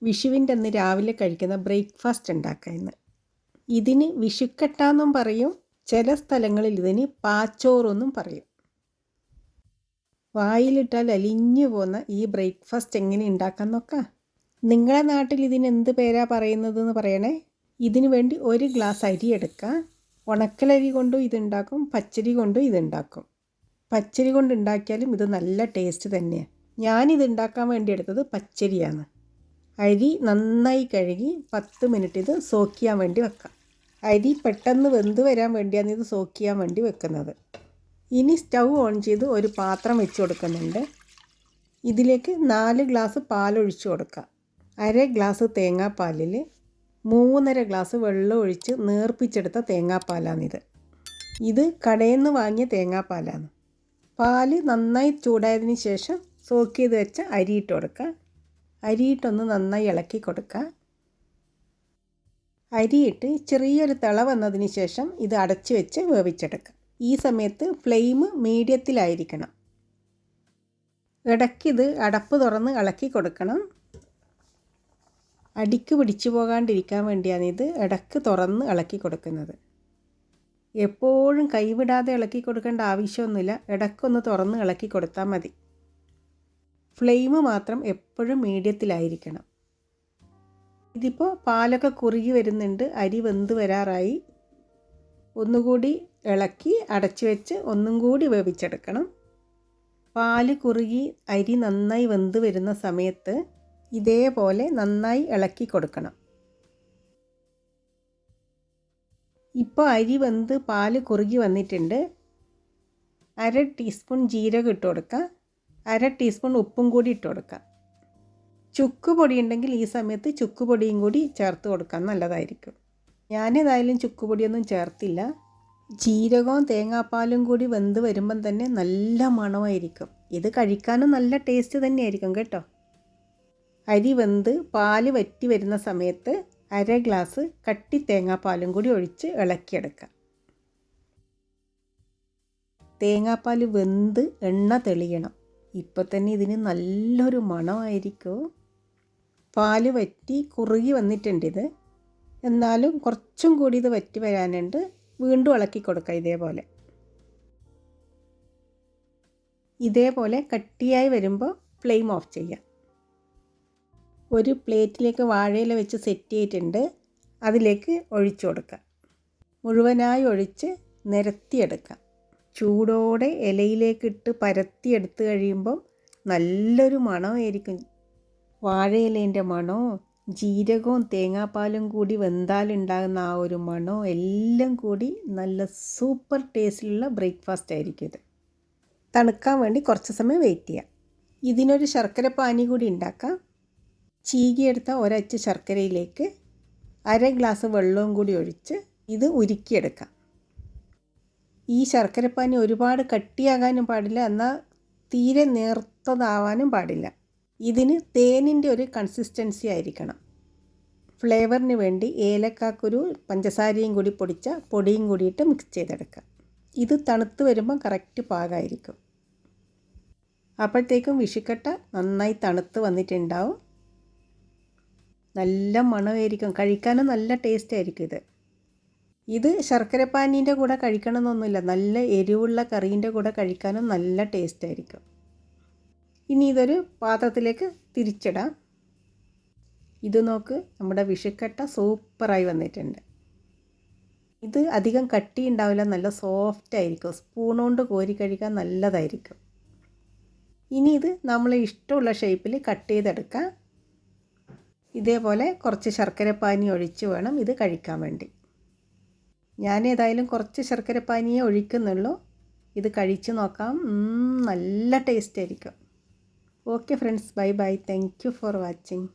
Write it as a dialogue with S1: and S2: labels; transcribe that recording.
S1: വിഷുവിൻ്റെ അന്ന് രാവിലെ കഴിക്കുന്ന ബ്രേക്ക്ഫാസ്റ്റ് ഉണ്ടാക്കാം ഇന്ന്. ഇതിന് വിഷുക്കട്ടാന്നും പറയും, ചില സ്ഥലങ്ങളിൽ ഇതിന് പാച്ചോറെന്നും പറയും. വായിലിട്ടാൽ അലിഞ്ഞു പോകുന്ന ഈ ബ്രേക്ക്ഫാസ്റ്റ് എങ്ങനെ ഉണ്ടാക്കാൻ നോക്കാം. നിങ്ങളുടെ നാട്ടിൽ ഇതിന് എന്ത് പേരാ പറയുന്നതെന്ന് പറയണേ. ഇതിനു വേണ്ടി 1 ഗ്ലാസ് അരി എടുക്കുക. ഉണക്കലരി കൊണ്ടും ഇതുണ്ടാക്കും, പച്ചരി കൊണ്ടും ഇതുണ്ടാക്കും. പച്ചരി കൊണ്ട് ഉണ്ടാക്കിയാലും ഇത് നല്ല ടേസ്റ്റ് തന്നെയാണ്. ഞാനിത് ഉണ്ടാക്കാൻ വേണ്ടി എടുത്തത് പച്ചരിയാണ്. അരി നന്നായി കഴുകി 10 മിനിറ്റ് ഇത് സോക്ക് ചെയ്യാൻ വേണ്ടി വെക്കാം. അരി പെട്ടെന്ന് വെന്ത് വരാൻ വേണ്ടിയാണ് ഇത് സോക്ക് ചെയ്യാൻ വേണ്ടി വെക്കുന്നത്. ഇനി സ്റ്റൗ ഓൺ ചെയ്ത് ഒരു പാത്രം വെച്ച് കൊടുക്കുന്നുണ്ട്. ഇതിലേക്ക് 4 ഗ്ലാസ് പാലൊഴിച്ച് കൊടുക്കുക. 1/2 ഗ്ലാസ് തേങ്ങാപ്പാലിൽ 3.5 ഗ്ലാസ് വെള്ളം ഒഴിച്ച് നേർപ്പിച്ചെടുത്ത തേങ്ങാപ്പാലാണിത്. ഇത് കടയിൽ നിന്ന് വാങ്ങിയ തേങ്ങാപ്പാലാണ്. പാല് നന്നായി ചൂടായതിന് ശേഷം സോക്ക് ചെയ്ത് വെച്ച അരിയിട്ട് കൊടുക്കുക. അരിയിട്ടൊന്ന് നന്നായി ഇളക്കി കൊടുക്കുക. അരിയിട്ട് ചെറിയൊരു തിള വന്നതിന് ശേഷം ഇത് അടച്ച് വെച്ച് വേവിച്ചെടുക്കുക. ഈ സമയത്ത് ഫ്ലെയിം മീഡിയത്തിലായിരിക്കണം. ഇടയ്ക്കിത് അടപ്പ് തുറന്ന് ഇളക്കി കൊടുക്കണം. അടിക്ക് പിടിച്ചു പോകാണ്ടിരിക്കാൻ വേണ്ടിയാണ് ഇത് ഇടയ്ക്ക് തുറന്ന് ഇളക്കി കൊടുക്കുന്നത്. എപ്പോഴും കൈവിടാതെ ഇളക്കി കൊടുക്കേണ്ട ആവശ്യമൊന്നുമില്ല. ഇടയ്ക്കൊന്ന് തുറന്ന് ഇളക്കി കൊടുത്താൽ മതി. ഫ്ലെയിം മാത്രം എപ്പോഴും മീഡിയത്തിലായിരിക്കണം. ഇതിപ്പോൾ പാലൊക്കെ കുറുകി വരുന്നുണ്ട്, അരി വെന്ത് വരാറായി. ഒന്നുകൂടി ഇളക്കി അടച്ചു വെച്ച് ഒന്നും കൂടി വേവിച്ചെടുക്കണം. പാല് കുറുകി അരി നന്നായി വെന്ത് വരുന്ന സമയത്ത് ഇതേപോലെ നന്നായി ഇളക്കി കൊടുക്കണം. ഇപ്പോൾ അരി വെന്ത് പാല് കുറുകി വന്നിട്ടുണ്ട്. 1/2 ടീസ്പൂൺ ജീരകം ഇട്ട് കൊടുക്കുക. 1/2 ടീസ്പൂൺ ഉപ്പും കൂടി ഇട്ട് കൊടുക്കുക. ചുക്ക് പൊടി ഉണ്ടെങ്കിൽ ഈ സമയത്ത് ചുക്ക് പൊടിയും കൂടി ചേർത്ത് കൊടുക്കാൻ നല്ലതായിരിക്കും. ഞാനേതായാലും ചുക്ക് പൊടിയൊന്നും ചേർത്തില്ല. ജീരകവും തേങ്ങാപ്പാലും കൂടി വെന്ത് വരുമ്പം തന്നെ നല്ല മണമായിരിക്കും. ഇത് കഴിക്കാനും നല്ല ടേസ്റ്റ് തന്നെയായിരിക്കും കേട്ടോ. അരി വെന്ത് പാല് വറ്റി വരുന്ന സമയത്ത് 1/2 ഗ്ലാസ് കട്ടി തേങ്ങാപ്പാലും കൂടി ഒഴിച്ച് ഇളക്കിയെടുക്കുക. തേങ്ങാപ്പാൽ വെന്ത് എണ്ണ തെളിയണം. ഇപ്പോൾ തന്നെ ഇതിന് നല്ലൊരു മണമായിരിക്കും. പാല് വറ്റി കുറുകി വന്നിട്ടുണ്ട് ഇത്. എന്നാലും കുറച്ചും കൂടി ഇത് വറ്റി വരാനുണ്ട്. വീണ്ടും ഇളക്കി കൊടുക്കുക. ഇതേപോലെ കട്ടിയായി വരുമ്പോൾ ഫ്ലെയിം ഓഫ് ചെയ്യുക. ഒരു പ്ലേറ്റിലേക്ക് വാഴയില വെച്ച് സെറ്റ് ചെയ്തിട്ടുണ്ട്. അതിലേക്ക് ഒഴിച്ചു കൊടുക്കുക. മുഴുവനായി ഒഴിച്ച് നിരത്തിയെടുക്കുക. ചൂടോടെ ഇലയിലേക്കിട്ട് പരത്തിയെടുത്ത് കഴിയുമ്പം നല്ലൊരു മണമായിരിക്കും. വാഴയിലേൻ്റെ മണവും ജീരകവും തേങ്ങാപ്പാലും കൂടി വെന്താലുണ്ടാകുന്ന ആ ഒരു മണവും എല്ലാം കൂടി നല്ല സൂപ്പർ ടേസ്റ്റിലുള്ള ബ്രേക്ക്ഫാസ്റ്റ് ആയിരിക്കും ഇത്. തണുക്കാൻ വേണ്ടി കുറച്ച് സമയം വെയിറ്റ് ചെയ്യാം. ഇതിനൊരു ശർക്കര പാനി കൂടി ഉണ്ടാക്കാം. ചീകിയെടുത്ത ഒരച്ച് ശർക്കരയിലേക്ക് 1/2 ഗ്ലാസ് വെള്ളവും കൂടി ഒഴിച്ച് ഇത് ഉരുക്കിയെടുക്കാം. ഈ ശർക്കരപ്പാനി ഒരുപാട് കട്ടിയാകാനും പാടില്ല, എന്നാൽ തീരെ നേർത്തതാവാനും പാടില്ല. ഇതിന് തേനിൻ്റെ ഒരു കൺസിസ്റ്റൻസി ആയിരിക്കണം. ഫ്ലേവറിന് വേണ്ടി ഏലക്കാക്കുരു പഞ്ചസാരയും കൂടി പൊടിച്ച പൊടിയും കൂടിയിട്ട് മിക്സ് ചെയ്തെടുക്കാം. ഇത് തണുത്ത് വരുമ്പം കറക്റ്റ് പാകമായിരിക്കും. അപ്പോഴത്തേക്കും വിഷുക്കട്ട നന്നായി തണുത്ത് വന്നിട്ടുണ്ടാവും. നല്ല മണമായിരിക്കും. കഴിക്കാനും നല്ല ടേസ്റ്റ് ആയിരിക്കും ഇത്. ഇത് ശർക്കരപ്പാനീൻ്റെ കൂടെ കഴിക്കണമെന്നൊന്നുമില്ല, നല്ല എരിവുള്ള കറീൻ്റെ കൂടെ കഴിക്കാനും നല്ല ടേസ്റ്റ് ആയിരിക്കും. ഇനി ഇതൊരു പാത്രത്തിലേക്ക് തിരിച്ചിടാം. ഇത് നോക്ക്, നമ്മുടെ വിഷുക്കട്ട സൂപ്പറായി വന്നിട്ടുണ്ട്. ഇത് അധികം കട്ടി ഉണ്ടാവില്ല, നല്ല സോഫ്റ്റ് ആയിരിക്കും. സ്പൂൺ കൊണ്ട് കോരി കഴിക്കാൻ നല്ലതായിരിക്കും. ഇനി ഇത് നമ്മൾ ഇഷ്ടമുള്ള ഷേപ്പിൽ കട്ട് ചെയ്തെടുക്കാം. ഇതേപോലെ കുറച്ച് ശർക്കരപ്പാനി ഒഴിച്ച് വേണം ഇത് കഴിക്കാൻ വേണ്ടി. ഞാനേതായാലും കുറച്ച് ശർക്കരപ്പാനിയെ ഒഴിക്കുന്നുള്ളൂ. ഇത് കഴിച്ച് നോക്കാം. നല്ല ടേസ്റ്റ് ആയിരിക്കും. Okay friends, bye bye. Thank you for watching.